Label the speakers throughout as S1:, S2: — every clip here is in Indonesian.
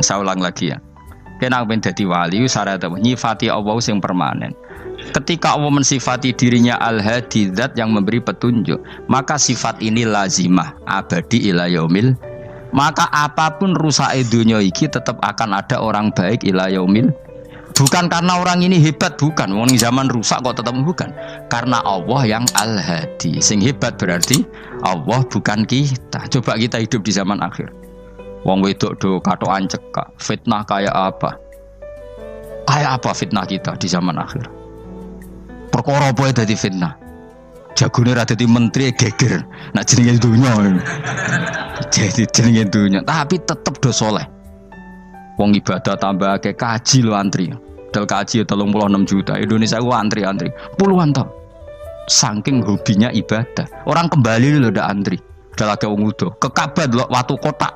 S1: saya ulang lagi ya. Kena pengen dadi wali syarat apa? Nyifati Allah sing permanen. Ketika Allah mensifati dirinya Al-Hadi, zat yang memberi petunjuk, maka sifat ini lazimah abadi ila yaumil. Maka apapun rusak dunia iki tetap akan ada orang baik ila yaumil. Bukan karena orang ini hebat, bukan. Wong zaman rusak kok tetap bukan. Karena Allah yang Al-Hadi. Sing hebat berarti Allah bukan kita. Coba kita hidup di zaman akhir. Wong wedok do katokan cekak, fitnah kayak apa? Kayak apa fitnah kita di zaman akhir? Perkara apa dadi fitnah? Jagone ra dadi menteri geger. Nak jenenge dunya. Jadi jenenge dunya, tapi tetep do saleh. Wong ibadah tambah akeh kaji lo antri. Dal kaji 36 juta. Indonesia ku antri-antri puluhan tahun. Saking hobinya ibadah. Orang kembali lho ndak antri. Dal akeh wong udo. Ke Ka'bah lho watu kotak.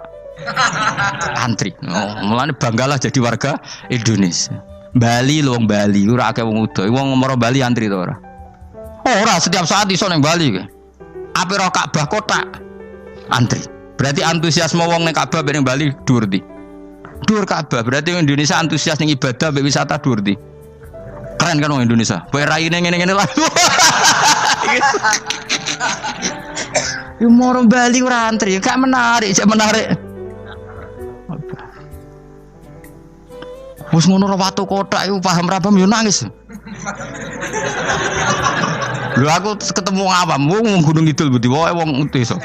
S1: Antri. Mulane banggalah jadi warga Indonesia. Bali lho wong Bali ora akeh wong udo. Wong ngomoro Bali antri to ora? Ora, setiap saat iso ning Bali kowe. Ape ro Ka'bah kotak antri. Berarti antusiasme wong ning Ka'bah ning Bali dhuwur ndi? Dhuwur Ka'bah. Berarti Indonesia antusias ning ibadah mbek wisata dhuwur ndi? Keren kan wong Indonesia. Kowe raine ngene-ngene lah. Yo moro Bali ora antri, gak menarik, cek menarik. Wes ngono ora watu kotak iku paham rabam yo nangis. Lho aku ketemu awam wong Gunung Kidul budi wae wong desa.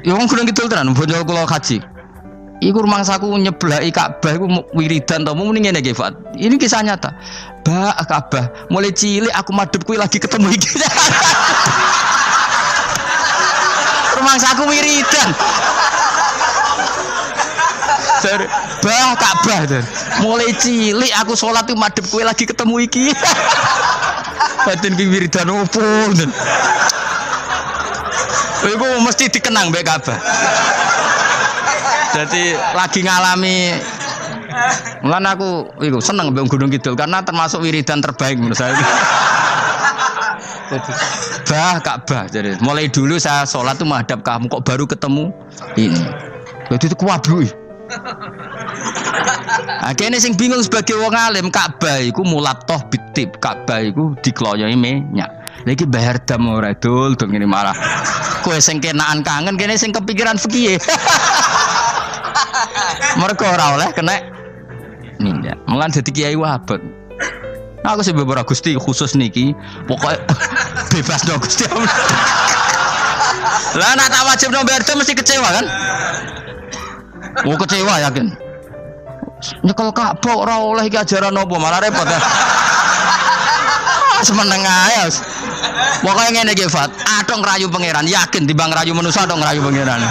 S1: Ya wong Gunung Kidul tenan bojo kula kaji. Iku rumangsaku nyeblaki Ka'bah iku wiridan to muni ngene iki Fat. Ini kisah nyata. Ba Ka'bah mulai cilik aku madhep kuwi lagi ketemu iki. Rumangsaku wiridan. Bah Ka'bah mulai cilik aku sholat tuh madhep kowe lagi ketemu iki. Batin ki wiridan opo ten. Iku mesti dikenang mbek Ka'bah. Jadi lagi ngalami mulan aku iku seneng mbek Gunung Kidul karena termasuk wiridan terbaik menurut saya. Jadi bah Ka'bah jadi mulai dulu saya sholat tuh madhep kamu kok baru ketemu ini. Jadi itu kuwabluk. Akhirnya sing bingung sebagai wong alim Ka'bah iku mulatoh bitib Ka'bah iku dikloyoi minyak. Lagi bayar dam ora dul ngene marah. Kowe sing kenaan kangen kene sing kepikiran fikih. Mergo ora oleh kena minyak. Mulan dadi kiai wabot. Aku sing beberapa Gusti khusus niki pokoknya bebas dong Gusti. Lah nek tak wajib no bayar dam mesti kecewa kan? Oh kecewa yakin. Nyekel Ka'bah ora oleh iki ajaran apa malah repot ya. Semeneng ae. Pokoke ngene iki Fat, atok ngrayu pangeran, yakin timbang ngrayu manusa atok ngrayu pangeran.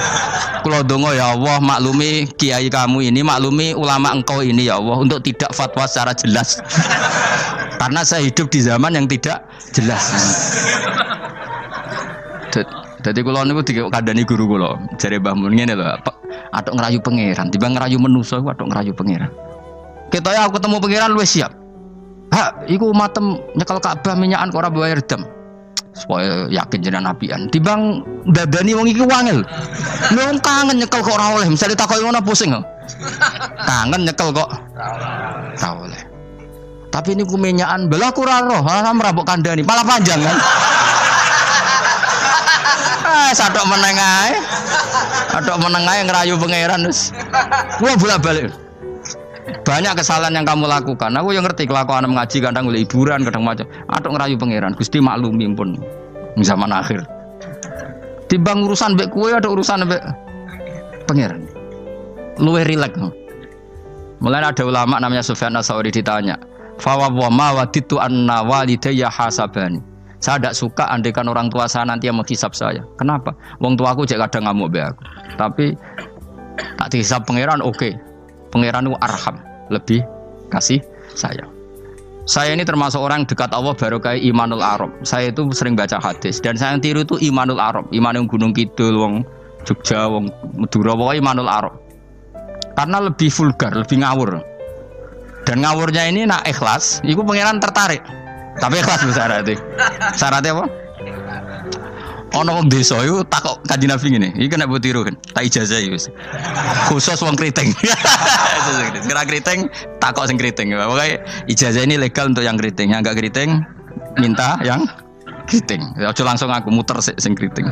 S1: Kula donga ya Allah maklumi kiai kamu ini, maklumi ulama engkau ini ya Allah untuk tidak fatwa secara jelas. Karena saya hidup di zaman yang tidak jelas. Jadi kula niku dikandani guru kula, jare Mbah Mun ngene lho, atok ngrayu pangeran, timbang ngrayu manusa iku atok ngrayu pangeran. Ketoke aku ketemu pangeran luwih siap. Hak, iku matem nyekel Ka'bah minyakan kok ora bayar dam. Supaya yakin jenengan apian. Timbang dadani wong iki wangel. Lho kangen nyekel kok ora oleh, misale takoki ngono pusing kok. Kangen nyekel kok ora oleh. Tapi niku minyakan belah ku ora roh, ora mrambok kandhani, malah panjang kan. Sadok meneng ae. Sadok meneng ae ngerayu pangeran wis. Gua bolak-balik. Banyak kesalahan yang kamu lakukan. Aku yang ngerti kelakuan mengaji kadang oleh hiburan, kadang macam. Adok ngerayu pangeran. Gusti maklumi pun zaman akhir. Timbang urusan mbek kowe ada urusan mbek pangeran. Luwih rileks. Mulai ada ulama namanya Sufyan Ats-Tsauri ditanya, "Fa wa ma waditu anna walidayya hasabani." Saya tidak suka andaikan orang tua saya nanti yang menghisap saya. Kenapa? Wong tuaku cek kadang ngamuk be aku. Tapi tak dihisap pangeran oke. Pangeran itu arham, lebih kasih sayang. Saya ini termasuk orang dekat Allah baru kayak Imanul Arab. Saya itu sering baca hadis dan saya yang tiru itu Imanul Arab. Iman yang Gunung Kidul, wong Jogja, wong Madura, pokoknya Imanul Arab. Karena lebih vulgar, lebih ngawur. Dan ngawurnya ini nak ikhlas, itu pangeran tertarik. Tapi ikhlas syaratnya. Syaratnya apa? Ono wong desa iku takok Kanjeng Nabi ngene. Iki kena mbok tiru kan. Tak ijazah iki wis. Khusus wong kriting. Kira kriting takok sing kriting. Pokoke ijazah ini legal untuk yang kriting. Yang enggak kriting minta yang kriting. Aja langsung aku muter sing kriting.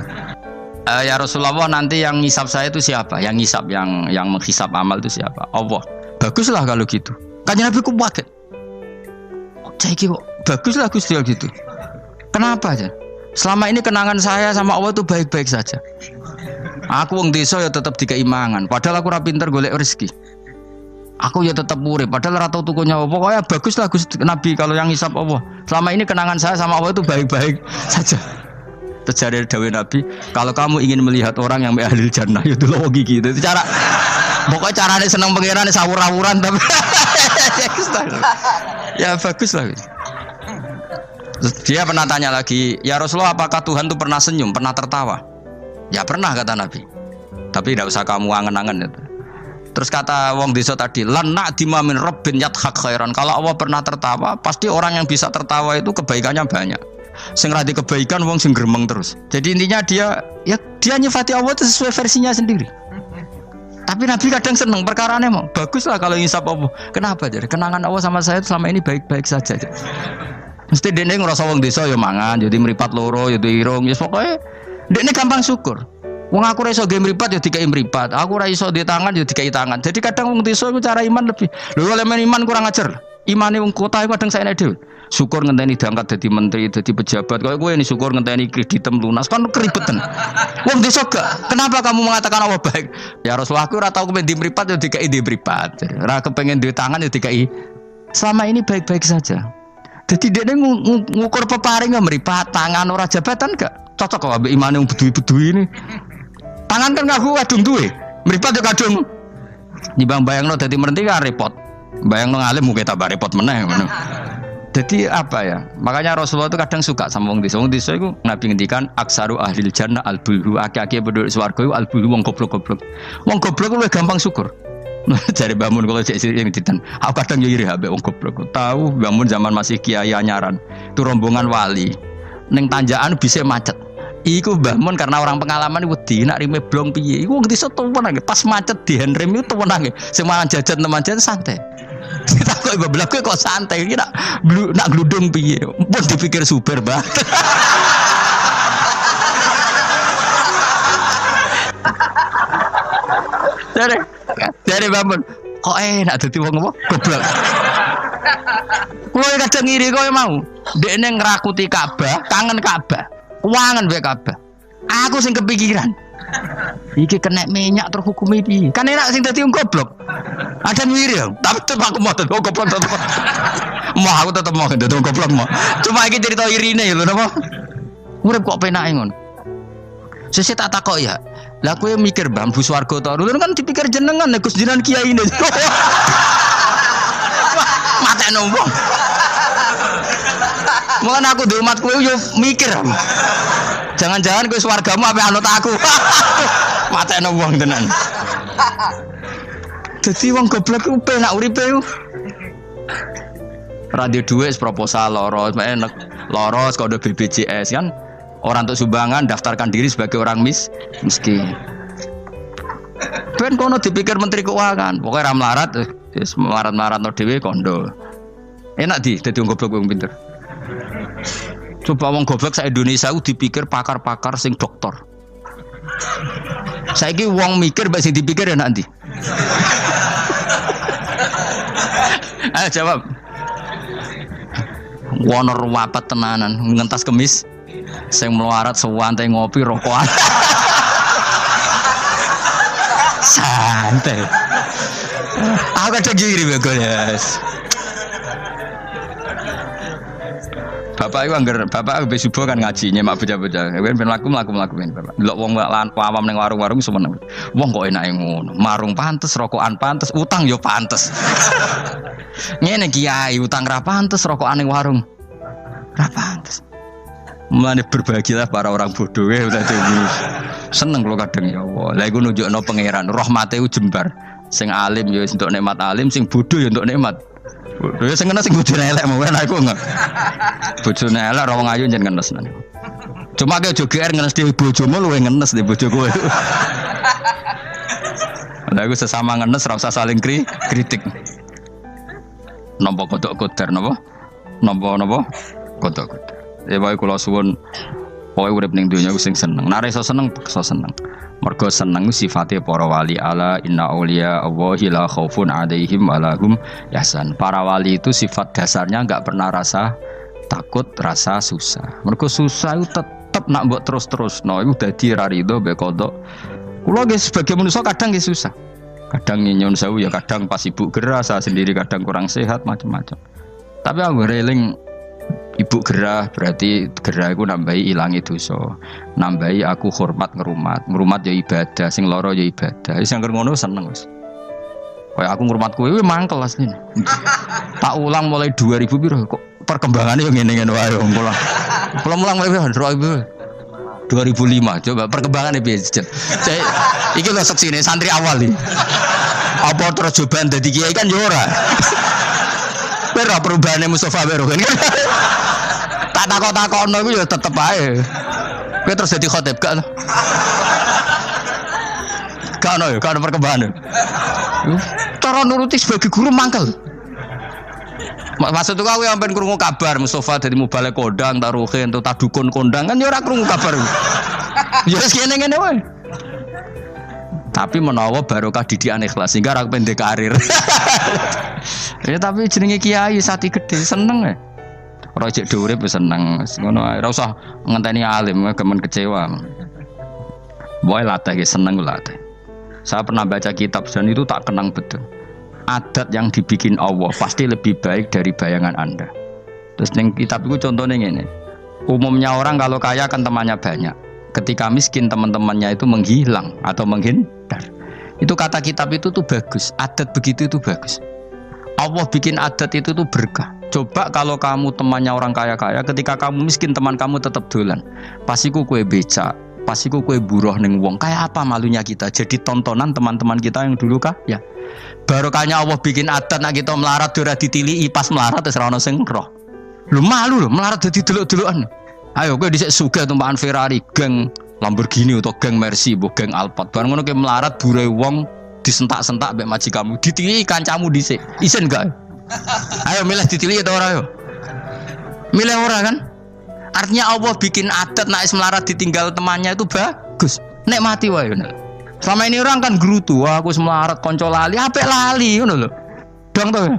S1: Ya Rasulullah, nanti yang ngisap saya itu siapa? Yang ngisap, yang menghisap amal itu siapa? Allah. Baguslah kalau gitu. Kanjeng Nabi ku kaget. Saiki kok baguslah Gusti gitu. Kenapa aja? Selama ini kenangan saya sama Allah itu baik-baik saja. Aku wong desa ya tetap dikeimangan. Padahal aku ora pinter golek rezeki. Aku ya tetap urip. Padahal ora tau tuku nyawa. Pokoknya baguslah Gusti Nabi kalau yang ngisap Allah. Selama ini kenangan saya sama Allah itu baik-baik saja. Terjadi dawuh Nabi, kalau kamu ingin melihat orang yang ahli jannah, ya dulu gigi. Itu cara. Pokoknya caranya seneng pangeran sawur-awuran tapi. Ya baguslah. Dia pernah tanya lagi, ya Rasulullah, apakah Tuhan itu pernah senyum, pernah tertawa? Ya pernah, kata Nabi. Tapi tidak usah kamu angen-angen. Terus kata wong desa tadi, lan na'dima min rabbin yadhak khairan. Kalau Allah pernah tertawa, pasti orang yang bisa tertawa itu kebaikannya banyak. Sing radi kebaikan wong sing gremeng terus. Jadi intinya dia nyifati Allah itu sesuai versinya sendiri. Tapi Nabi kadang seneng perkarane mau. Baguslah kalau ngisap Allah. Kenapa? Jadi kenangan Allah sama saya selama ini baik-baik saja. Mesti dene ngrasa wong desa ya mangan, jadi mripat loro, ya irung, ya pokoke dekne gampang syukur. Wong aku ora iso ge mripat ya dikai mripat. Aku ora iso di tangan ya dikai tangan. Jadi kadang wong desa iku cara iman lebih. Lho elemen iman kurang ajar. Imane wong kota iku kadang saene dhewe. Syukur ngenteni diangkat dadi menteri, dadi pejabat. Kaya kowe ini syukur ngenteni kreditem lunas kan keribetan. Wong desa gak. Kenapa kamu mengatakan Allah baik? Ya Rasulullah, aku ora tau kepen di mripat ya dikai di mripat. Ora kepengin duwe tangan ya dikai. Selama ini baik-baik saja. Jadi dia ngukur peparing nggak meripat tangan orang jabatan gak cocok kok ambil iman yang bedui ini. Tangan kan nggak kuat kadung tuh meripat juga kadung. Dibang bayang lo jadi merenti kan repot. Bayang lo ngalim mungkin tambah repot meneh. Jadi apa ya? Makanya Rasulullah itu kadang suka sama wong desa. Wong desa itu Nabi ngendikan aksaru ahlil jannah al-bulhu. Aki-aki penduduk swarga itu al-bulhu wong goblok-goblok. Wong goblok itu gampang syukur. Cari bangun kalau cek yang ditan. Aku kadang iri habis wong goblok. Tahu bangun zaman masih kiai anyaran. Itu rombongan wali. Neng tanjakan bisa macet. Iku bangun karena orang pengalaman wedi nak rime blong piye. Iku wong desa tuwenang pas macet di handrem itu tuwenang. Sing mangan jajan teman jajan santai. Takut ibu belak kok santai. Iki nak gludung piye. Pun dipikir super banget. Dari bangun, kok enak dadi wong apa? Goblok. Kuwi kadang ngiri kowe mau. Dekne ngrakuti Ka'bah, kangen Ka'bah. Kuwangen wae Ka'bah. Aku sing kepikiran. Iki kena minyak terus hukumi piye? Kan enak sing dadi wong goblok. Ada ngiri ya, tapi tetep aku mau dadi wong goblok tetep. Mau aku tetep mau dadi wong goblok mau. Cuma iki cerita irine lho napa? Urip kok penake ngono. Sesuk tak takok ya. Lah kowe mikir bambu swarga to. Lho kan dipikir jenengan nek Gus jenengan kiai ini. Mateno wong. Mun aku di umat kowe yo mikir. Jangan-jangan kowe swargamu ape anut aku. Mateno wong tenan. Dadi wong goblok ku penak uripe ku. Radio duwe proposal loros, enak. Loros kode BPJS kan. Orang untuk sumbangan daftarkan diri sebagai orang miskin. Ben kono dipikir Menteri Keuangan, pokoknya ram melarat, melarat no dewe kondo. Enak dadi wong goblok wong pinter. Coba wong goblok sak Indonesia ku dipikir pakar-pakar sing dokter. Saiki wong mikir mbak sing dipikir ya nanti. Ayo jawab. Wonor wapat tenanan, ngentas kemis. Sing melarat sewantai ngopi rokokan. Santai. Aku kadang giri bagus. Bapak itu anggar, bapak lebih subuh kan ngaji nyemak bocah-bocah. Ben mlaku ben bapak. Delok wong lan awam ning warung-warung semeneng. Wong kok enake ngono. Marung pantes, rokokan pantes, utang yo pantes. Ngene kiai utang ra pantes, rokokan ning warung ra pantes. Mulane berbahagialah para orang bodoh ya udah ini. Seneng kalau kadang ya Allah. Lah iku nunjukno pangeran, rahmate ku jembar. Sing alim ya untuk nikmat alim, sing bodoh ya untuk nikmat. Bodoh ya sing kena sing bojone elek mau aku enggak. Bojone elek ra wong ayu njen kenes. Cuma kayak joger ngenes di bojomu luwe ngenes di bojo kowe. Lah iku sesama ngenes ora usah saling kritik. Nampa kodok kodar napa? Nampa kodok kodar. Ya bae kula suwun pokoke urip ning donya ku sing seneng. Nek iso seneng, iso seneng. Mergo seneng sifate para wali ala inna auliya Allahi la khaufun 'alaihim wa lahum yahzan. Para wali itu sifat dasarnya enggak pernah rasa takut, rasa susah. Mergo susah itu tetep nak mbok terus-terusno iku dadi ra rido mbek kodok. Kula nggih sebagai manusia kadang nggih susah. Kadang nyun sewu ya kadang pas ibu gerah, saya sendiri kadang kurang sehat macam-macam. Tapi aku reling ibu gerah berarti gerah itu nambahi ilangi dosa, nambahi aku hormat ngerumat ya ibadah, sing loro ya ibadah. Wis angger ngono seneng wis. Kayak aku ngrumat kowe mangkel asline. Tak ulang mulai 2000 piro kok perkembangannya yang ngene-ngene wae kula. Kula mulang mulai 2005 coba perkembangannya piye jet. Iki lho seksine santri awal iki. Apa terus cobaan dadi kiai kan yo ora. Ora perubahane Mustofa Bero kan. Tak takok-takokno iku ya tetep ae. Kowe terus dadi khotib gak? Gak ono ya, gak ono perkembangan. Cara nuruti sebagai guru mangkel. Maksud aku sampean krungu kabar Mustofa dadi mubalik kondang, taruhin, tak dukun kondang kan ya ora krungu kabar. Ya wis ngene-ngene wae. Tapi menawa barokah didikan ikhlas sehingga ora pendek karir. Ya tapi jenenge kiai sati gede seneng ya. Ora jek urip seneng ngono ae. Ora usah ngenteni alim gemen kecewa. Boy latih seneng latih. Saya pernah baca kitab dan itu tak kenang betul. Adat yang dibikin Allah pasti lebih baik dari bayangan Anda. Terus ning kitab itu contohnya ngene. Umumnya orang kalau kaya kan temannya banyak. Ketika miskin teman-temannya itu menghilang atau menghindar. Itu kata kitab itu tuh bagus. Adat begitu itu bagus. Allah bikin adat itu tuh berkah. Coba kalau kamu temannya orang kaya-kaya, ketika kamu miskin teman kamu tetap dolan. Pasiku kue becak, pasiku kue buruh ning wong. Kayak apa malunya kita? Jadi tontonan teman-teman kita yang dulu kah? Ya. Barokahnya Allah bikin adat nak kita melarat ora ditiliki pas melarat wis ora ono sing roh. Lu malu lho melarat dadi delok-delokan. Ayo kowe dhisik sugih tumpakan Ferrari, geng Lamborghini atau geng Mercy, mbok geng Alphard. Bareng ngono kowe melarat bure wong disentak-sentak mbek majikamu, ditiliki kancamu dhisik. Isen gak? Ayo milih ditiliki atau ora yo? Milih ora kan? Artinya Allah bikin adat nek melarat ditinggal temannya itu bagus. Nek mati wae ngono. Selama ini orang kan gerutu, aku melarat konco lali, apik lali ngono lho. Dong to.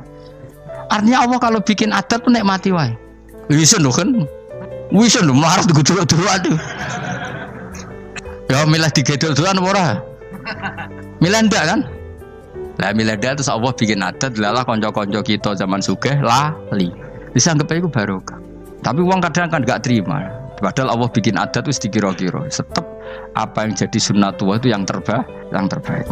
S1: Artinya Allah kalau bikin adat tuh nek mati wae. Isen lho kan. Wis lho melarat digedul-gedul aduh. Ya milih digedul-gedulan ora? Milih ndak kan? Lah milih ndak terus Allah bikin adat lalah kanca-kanca kita zaman sugih lali. Bisa anggap iku barokah. Tapi wong kadang kan gak terima. Padahal Allah bikin adat wis dikira-kira. Tetep apa yang jadi sunnatullah itu yang terbaik.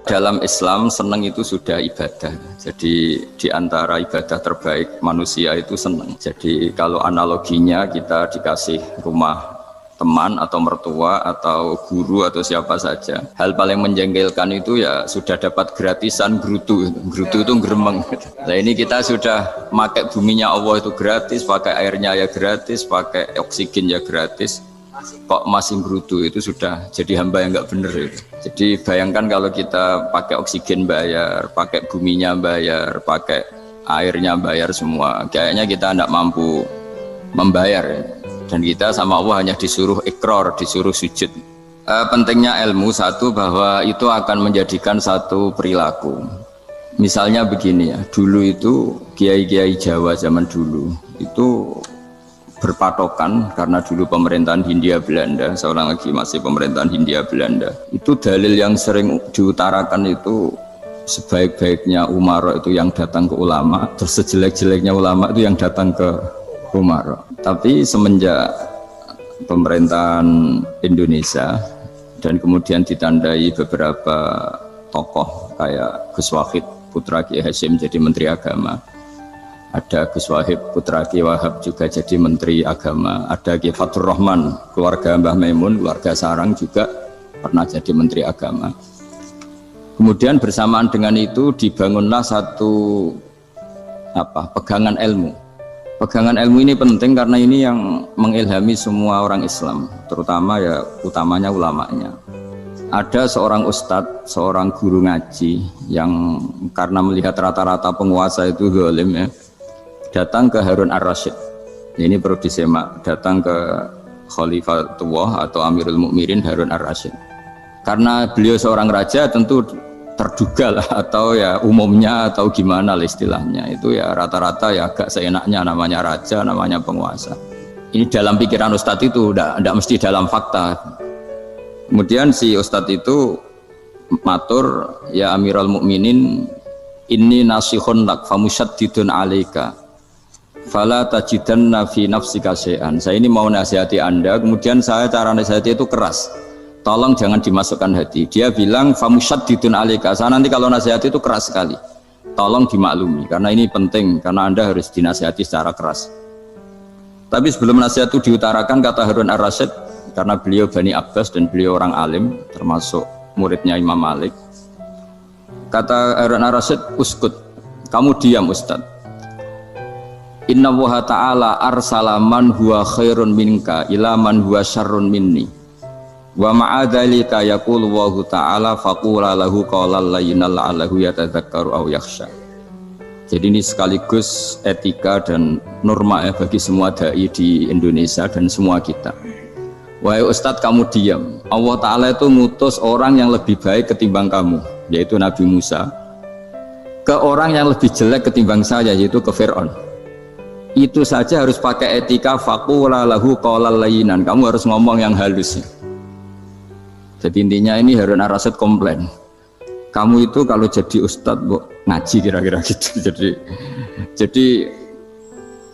S1: Dalam Islam senang itu sudah ibadah. Jadi di antara ibadah terbaik manusia itu senang. Jadi kalau analoginya kita dikasih rumah teman atau mertua atau guru atau siapa saja, hal paling menjengkelkan itu ya sudah dapat gratisan gerutu itu geremeng. Nah ini kita sudah pakai buminya Allah itu gratis, pakai airnya ya gratis, pakai oksigen ya gratis, kok masih gerutu, itu sudah jadi hamba yang nggak bener itu. Jadi bayangkan kalau kita pakai oksigen bayar, pakai buminya bayar, pakai airnya bayar semua, kayaknya kita tidak mampu membayar ya. Dan kita sama Allah hanya disuruh ikrar, disuruh sujud. Pentingnya ilmu satu bahwa itu akan menjadikan satu perilaku. Misalnya begini ya, dulu itu kiai-kiai Jawa zaman dulu itu berpatokan karena dulu pemerintahan Hindia Belanda, seorang lagi masih pemerintahan Hindia Belanda. Itu dalil yang sering diutarakan itu sebaik-baiknya umara itu yang datang ke ulama, terus sejelek-jeleknya ulama itu yang datang ke umara. Tapi semenjak pemerintahan Indonesia dan kemudian ditandai beberapa tokoh kayak Gus Wahid putra Kiai Hasyim jadi Menteri Agama, ada Gus Wahid putra Kiai Wahab juga jadi Menteri Agama, ada Kiai Fatur Rahman keluarga Mbah Maimun, keluarga Sarang juga pernah jadi Menteri Agama. Kemudian bersamaan dengan itu dibangunlah satu pegangan ilmu.
S2: Pegangan ilmu ini penting karena ini yang mengilhami semua orang Islam, terutama ya utamanya ulamanya. Ada seorang ustadz, seorang guru ngaji yang karena melihat rata-rata penguasa itu zalim ya, datang ke Harun ar-Rasyid. Ini perlu disemak, datang ke Khalifatullah atau Amirul Mukminin Harun ar-Rasyid. Karena beliau seorang raja tentu terduga lah, atau ya umumnya atau gimana lah istilahnya, itu ya rata-rata ya agak seenaknya, namanya raja, namanya penguasa. Ini dalam pikiran ustadz itu, tidak mesti dalam fakta. Kemudian si ustadz itu matur, ya Amirul Mukminin, inni nasihun lak famusyaddidun alaika fala tajidanna fi nafsika syai'an. Saya ini mau nasihati Anda, kemudian saya cara nasihati itu keras, tolong jangan dimasukkan hati. Dia bilang famusyaddidun alaika, saya nanti kalau nasihati itu keras sekali, tolong dimaklumi karena ini penting, karena Anda harus dinasihati secara keras. Tapi sebelum nasihat itu diutarakan, kata Harun ar-Rasyid, karena beliau Bani Abbas dan beliau orang alim termasuk muridnya Imam Malik, kata Harun ar-Rasyid, uskut, kamu diam Ustaz. Inna Allaha ta'ala arsala man huwa khairun minka ila man huwa syarrun minni wa ma'adzalika yaqulu Allahu ta'ala faqula lahu qawlan layyinan la'allahu yatadzakkaru aw yakhsha. Jadi ini sekaligus etika dan norma ya bagi semua dai di Indonesia dan semua kita. Wahai Ustadz, kamu diam. Allah Ta'ala itu ngutus orang yang lebih baik ketimbang kamu, yaitu Nabi Musa, ke orang yang lebih jelek ketimbang saya, yaitu ke Fir'aun. Itu saja harus pakai etika, faqula lahu qawlan layyinan, kamu harus ngomong yang halus. Jadi intinya ini Harun ar-Rasyid komplain, kamu itu kalau jadi ustadz ngaji kira-kira gitu. Jadi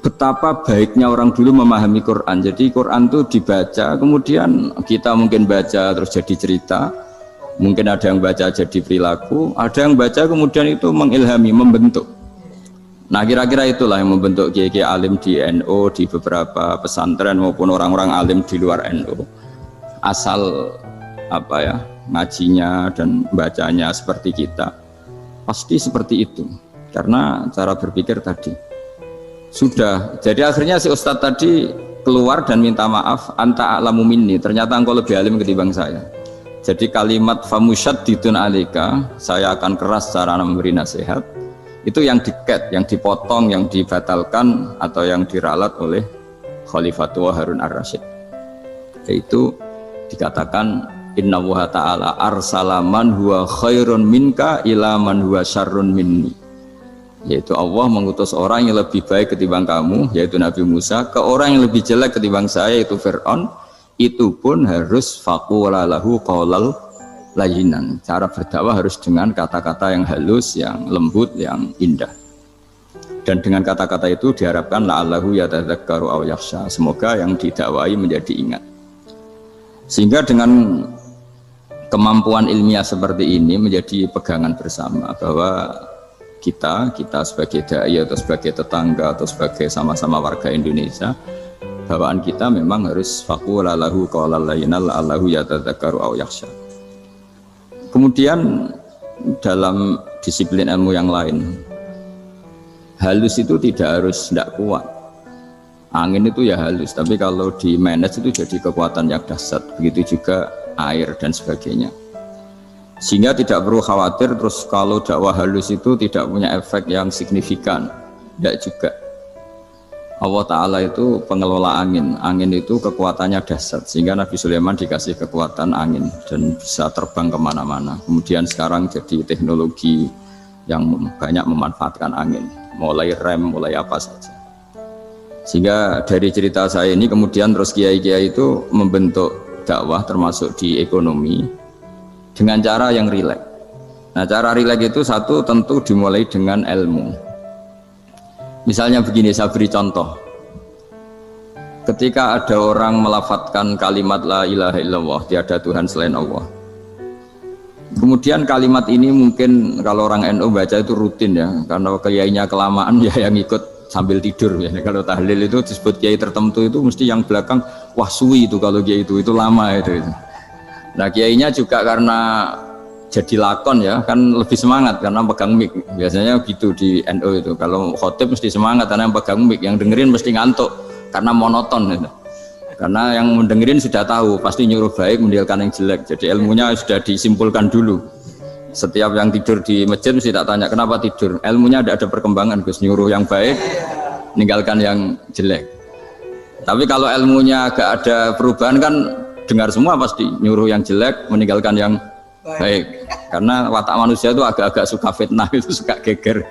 S2: betapa baiknya orang dulu memahami Quran. Jadi Quran itu dibaca, kemudian kita mungkin baca terus jadi cerita, mungkin ada yang baca jadi perilaku, ada yang baca kemudian itu mengilhami, membentuk. Nah kira-kira itulah yang membentuk kiai-kiai alim di NU, di beberapa pesantren maupun orang-orang alim di luar NU. Asal apa ya, ngajinya dan bacanya seperti kita, pasti seperti itu. Karena cara berpikir tadi sudah. Jadi akhirnya si ustadz tadi keluar dan minta maaf, anta a'lamu minni, ternyata engkau lebih alim ketimbang saya. Jadi kalimat famusyaddidun alaika, saya akan keras cara memberi nasihat, itu yang diket, yang dipotong, yang dibatalkan atau yang diralat oleh Khalifatullah Harun ar-Rasyid. Yaitu dikatakan Inna Allaha ta'ala arsala man huwa khairun minka ila man huwa syarrun minni. Yaitu Allah mengutus orang yang lebih baik ketimbang kamu, yaitu Nabi Musa, ke orang yang lebih jelek ketimbang saya, yaitu Fir'aun. Itu pun harus faqula lahu qawlal layyinan. Cara berdakwah harus dengan kata-kata yang halus, yang lembut, yang indah. Dan dengan kata-kata itu diharapkan la'allahu yatadzakkaru aw yakhsha, semoga yang didakwai menjadi ingat. Sehingga dengan kemampuan ilmiah seperti ini menjadi pegangan bersama bahwa kita sebagai dai atau sebagai tetangga atau sebagai sama-sama warga Indonesia, bawaan kita memang harus faqula lahu qawlan layyinan la'allahu yatadzakkaru aw yakhsha. Kemudian dalam disiplin ilmu yang lain, halus itu tidak kuat. Angin itu ya halus, tapi kalau di manage itu jadi kekuatan yang dahsyat. Begitu juga air dan sebagainya. Sehingga tidak perlu khawatir terus kalau dakwah halus itu tidak punya efek yang signifikan. Tidak juga. Allah Ta'ala itu pengelola angin. Angin itu kekuatannya dahsyat, sehingga Nabi Sulaiman dikasih kekuatan angin dan bisa terbang kemana-mana. Kemudian sekarang jadi teknologi yang banyak memanfaatkan angin, mulai rem, mulai apa saja. Sehingga dari cerita saya ini kemudian terus kiai-kiai itu membentuk dakwah termasuk di ekonomi dengan cara yang rileks. Nah cara rileks itu satu tentu dimulai dengan ilmu. Misalnya begini, saya beri contoh. Ketika ada orang melafadzkan kalimat la ilaha illallah, tiada Tuhan selain Allah. Kemudian kalimat ini mungkin kalau orang NU baca itu rutin ya, karena kiainya kelamaan ya yang ikut sambil tidur ya. Kalau tahlil itu disebut kiai tertentu itu mesti yang belakang wah suwi itu, kalau kiai itu lama itu. Nah kiainya juga karena jadi lakon ya kan lebih semangat karena pegang mic. Biasanya gitu di NU itu. Kalau khotib mesti semangat karena yang pegang mic, yang dengerin mesti ngantuk karena monoton gitu. Karena yang mendengerin sudah tahu pasti nyuruh baik meninggalkan yang jelek. Jadi ilmunya sudah disimpulkan dulu. Setiap yang tidur di masjid mesti tak tanya kenapa tidur. Ilmunya tidak ada perkembangan, Gus, nyuruh yang baik meninggalkan yang jelek. Tapi kalau ilmunya agak ada perubahan kan dengar semua pasti nyuruh yang jelek meninggalkan yang baik, karena watak manusia itu agak-agak suka fitnah, itu suka geger.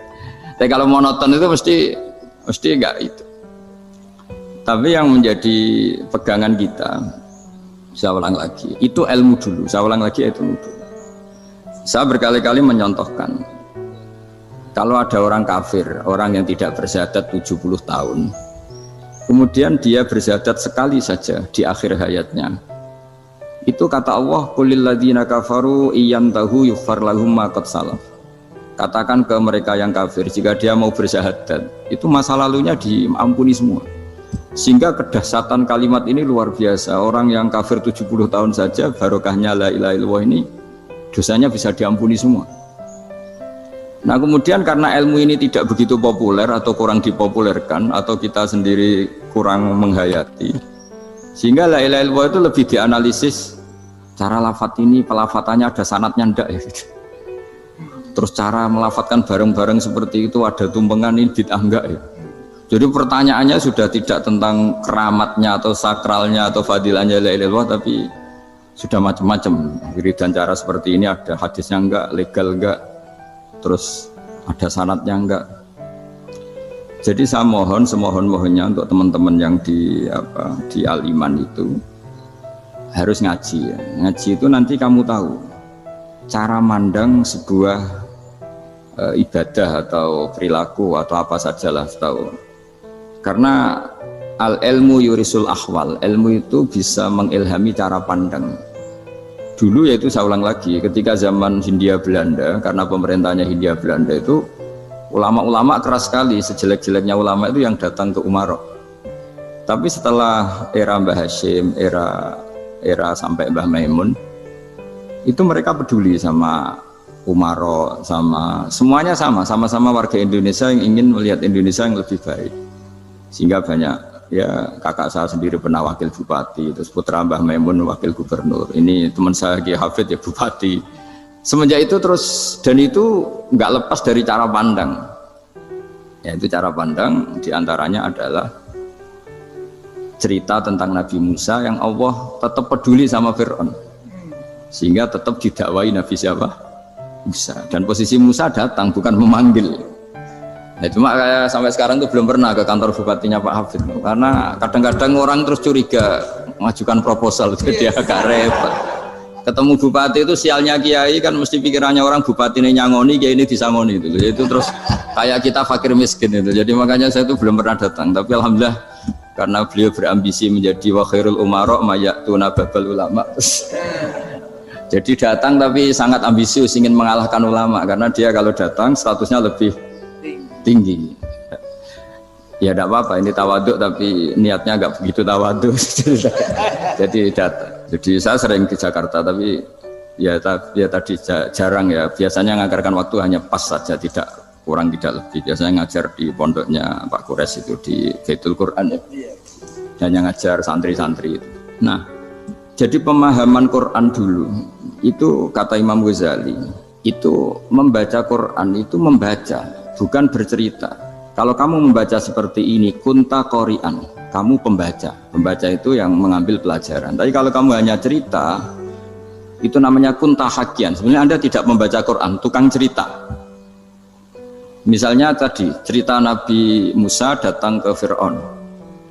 S2: Tapi kalau monoton itu mesti enggak itu. Tapi yang menjadi pegangan kita, saya ulang lagi, itu ilmu dulu. Saya ulang lagi itu ilmu dulu. Saya berkali-kali menyontohkan, kalau ada orang kafir, orang yang tidak bersyahadat 70 tahun, kemudian dia bersyahadat sekali saja di akhir hayatnya. Itu kata Allah, qulil ladzina kafaru iyantahu yughfar lahum ma qad salaf. Katakan ke mereka yang kafir, jika dia mau bersyahadat, itu masa lalunya diampuni semua. Sehingga kedahsyatan kalimat ini luar biasa. Orang yang kafir 70 tahun saja, barokahnya la ilaha illallah ini, dosanya bisa diampuni semua. Nah kemudian karena ilmu ini tidak begitu populer atau kurang dipopulerkan, atau kita sendiri kurang menghayati, sehingga la ilaha illallah itu lebih dianalisis cara lafat ini, pelafatannya ada sanatnya ndak ya gitu. Terus cara melafatkan bareng-bareng seperti itu ada tumpengan ini bid'ah enggak ya. Jadi pertanyaannya sudah tidak tentang keramatnya atau sakralnya atau fadilahnya la ilaha illallah, tapi sudah macam-macam. Wiridan cara seperti ini ada hadisnya enggak, legal enggak, terus ada sanatnya enggak. Jadi saya mohon semohon-mohonnya untuk teman-teman yang di Al-Iman itu harus ngaji ya. Ngaji itu nanti kamu tahu cara mandang sebuah ibadah atau perilaku atau apa sajalah tahu. Karena al-ilmu yurisul ahwal, ilmu itu bisa mengilhami cara pandang. Dulu yaitu saya ulang lagi, ketika zaman Hindia Belanda, karena pemerintahnya Hindia Belanda itu ulama-ulama keras sekali, sejelek-jeleknya ulama itu yang datang ke Umaro. Tapi setelah era Mbah Hashim, era sampai Mbah Maimun, itu mereka peduli sama Umaro, sama semuanya sama-sama warga Indonesia yang ingin melihat Indonesia yang lebih baik. Sehingga banyak, ya kakak saya sendiri pernah wakil bupati, terus putra Mbah Maimun wakil gubernur. Ini teman saya Kiai Hafid ya bupati. Semenjak itu terus, dan itu nggak lepas dari cara pandang. Ya itu cara pandang diantaranya adalah cerita tentang Nabi Musa yang Allah tetap peduli sama Fir'aun, sehingga tetap didakwai Nabi siapa? Musa. Dan posisi Musa datang bukan memanggil. Nah, cuma kayak sampai sekarang tuh belum pernah ke kantor bupatinya Pak Hafid, karena kadang-kadang orang terus curiga mengajukan proposal, jadi agak repot. Ketemu bupati itu sialnya kiai kan mesti pikirannya orang bupati ini nyangoni, kiai ini disangoni itu terus kayak kita fakir miskin itu. Jadi makanya saya itu belum pernah datang, tapi alhamdulillah karena beliau berambisi menjadi wa khairul umara mayatuna babal ulama. Jadi datang tapi sangat ambisius ingin mengalahkan ulama, karena dia kalau datang statusnya lebih tinggi. Ya tidak apa-apa, ini tawaduk tapi niatnya agak begitu tawaduk. Jadi datang. Jadi saya sering di Jakarta, tapi ya tadi jarang ya. Biasanya ngajarkan waktu hanya pas saja, tidak kurang tidak lebih. Biasanya ngajar di pondoknya Pak Kures itu di Baitul Quran ya. Dan yang ngajar santri-santri itu. Nah, jadi pemahaman Quran dulu itu kata Imam Ghazali, itu membaca Quran itu membaca, bukan bercerita. Kalau kamu membaca seperti ini, kunta qori'an, kamu pembaca. Pembaca itu yang mengambil pelajaran. Tapi kalau kamu hanya cerita, itu namanya kunta hakian. Sebenarnya Anda tidak membaca Quran, tukang cerita. Misalnya tadi, cerita Nabi Musa datang ke Fir'aun.